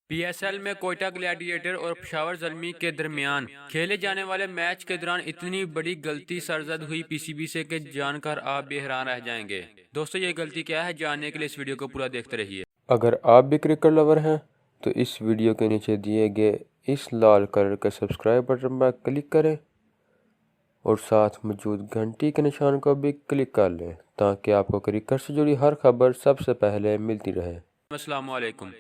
PSL में Quetta gladiator और पेशावर ज़ल्मी के दरमियान खेले जाने वाले मैच के दौरान इतनी बड़ी गलती सरजद हुई पीसीबी से कि जानकर आप भी हैरान रह जाएंगे। दोस्तों, ये गलती क्या है, जानने के लिए इस वीडियो को पूरा देखते रहिए। अगर आप भी क्रिकेट लवर हैं तो इस वीडियो के नीचे दिए गए इस लाल कलर के सब्सक्राइब बटन पर क्लिक करें और साथ मौजूद घंटी के निशान को भी क्लिक कर लें ताकि आपको क्रिकेट से जुड़ी हर खबर सबसे पहले मिलती रहे। अस्सलाम वालेकुम।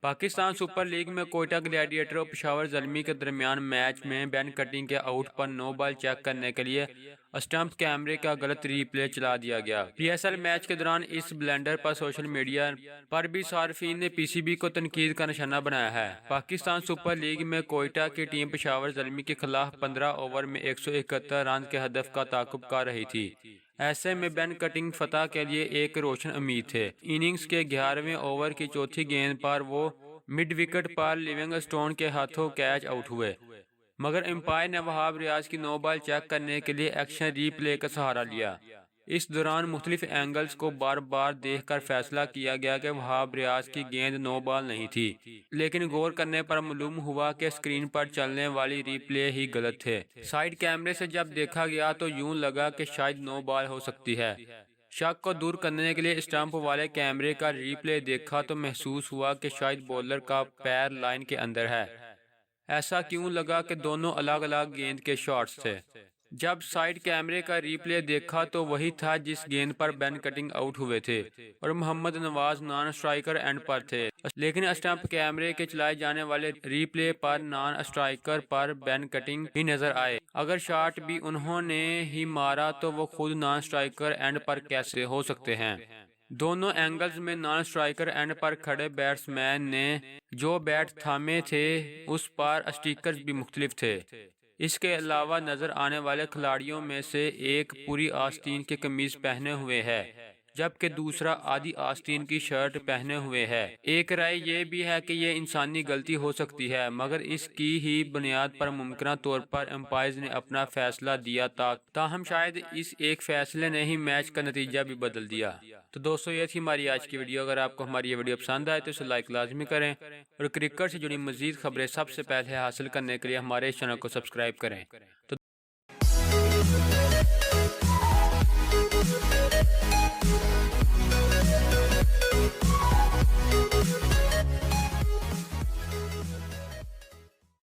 पाकिस्तान सुपर लीग में कोयटा ग्लैडिएटर और पेशावर ज़ल्मी के दरमियान मैच में बेन कटिंग के आउट पर नो बॉल चेक करने के लिए स्टंप कैमरे का गलत रीप्ले चला दिया गया। पीएसएल मैच के दौरान इस ब्लेंडर पर सोशल मीडिया पर भी सार्फिन ने पीसीबी को तनकीद का निशाना बनाया है। पाकिस्तान सुपर लीग में कोयटा की टीम पेशावर ज़ल्मी के खिलाफ 15 ओवर में 171 रन के हदफ का ताकुब कर रही थी। ऐसे में बेन कटिंग फतह के लिए एक रोशन उम्मीद थे। इनिंग्स के 11वें ओवर की चौथी गेंद पर वो मिड विकेट पर लिविंगस्टोन के हाथों कैच आउट हुए, मगर एम्पायर ने वहाब रियाज की नो बॉल चेक करने के लिए एक्शन रीप्ले का सहारा लिया। इस दौरान मुख्तलिफ एंगल्स को बार बार देखकर फैसला किया गया कि वहाब रियाज की गेंद नो बॉल नहीं थी, लेकिन गौर करने पर मालूम हुआ कि स्क्रीन पर चलने वाली रिप्ले ही गलत थे। साइड कैमरे से जब देखा गया तो यूं लगा कि शायद नो बॉल हो सकती है। शक को दूर करने के लिए स्टंप वाले कैमरे का रिप्ले देखा तो महसूस हुआ कि शायद बॉलर का पैर लाइन के अंदर है। ऐसा क्यों लगा कि दोनों अलग अलग गेंद के शॉट्स थे। जब साइड कैमरे का रिप्ले देखा तो वही था जिस गेंद पर बेन कटिंग आउट हुए थे और Mohammad Nawaz non striker end पर थे, लेकिन स्टंप कैमरे के चलाए जाने वाले रिप्ले पर नॉन स्ट्राइकर पर बेन कटिंग ही नजर आए। अगर शॉट भी उन्होंने ही मारा तो वो खुद नॉन स्ट्राइकर एंड पर कैसे हो सकते हैं। दोनों एंगल्स में नॉन स्ट्राइकर एंड पर खड़े बैट्समैन ने जो बैट थामे थे उस पर स्टिकर्स भी मुख्तलिफ थे। इसके अलावा नजर आने वाले खिलाड़ियों में से एक पूरी आस्तीन की कमीज पहने हुए है, जबकि दूसरा आधी आस्तीन की शर्ट पहने हुए है। एक राय ये भी है कि ये इंसानी गलती हो सकती है, मगर इसकी ही बुनियाद पर मुमकिन तौर पर एम्पायर्स ने अपना फैसला दिया ताहम शायद इस एक फैसले ने ही मैच का नतीजा भी बदल दिया। तो दोस्तों, ये थी हमारी आज की वीडियो। अगर आपको हमारी ये वीडियो पसंद आए तो इसे लाइक लाजमी करें और क्रिकेट से जुड़ी मजीद खबरें सबसे पहले हासिल करने के लिए हमारे इस चैनल को सब्सक्राइब करें। तो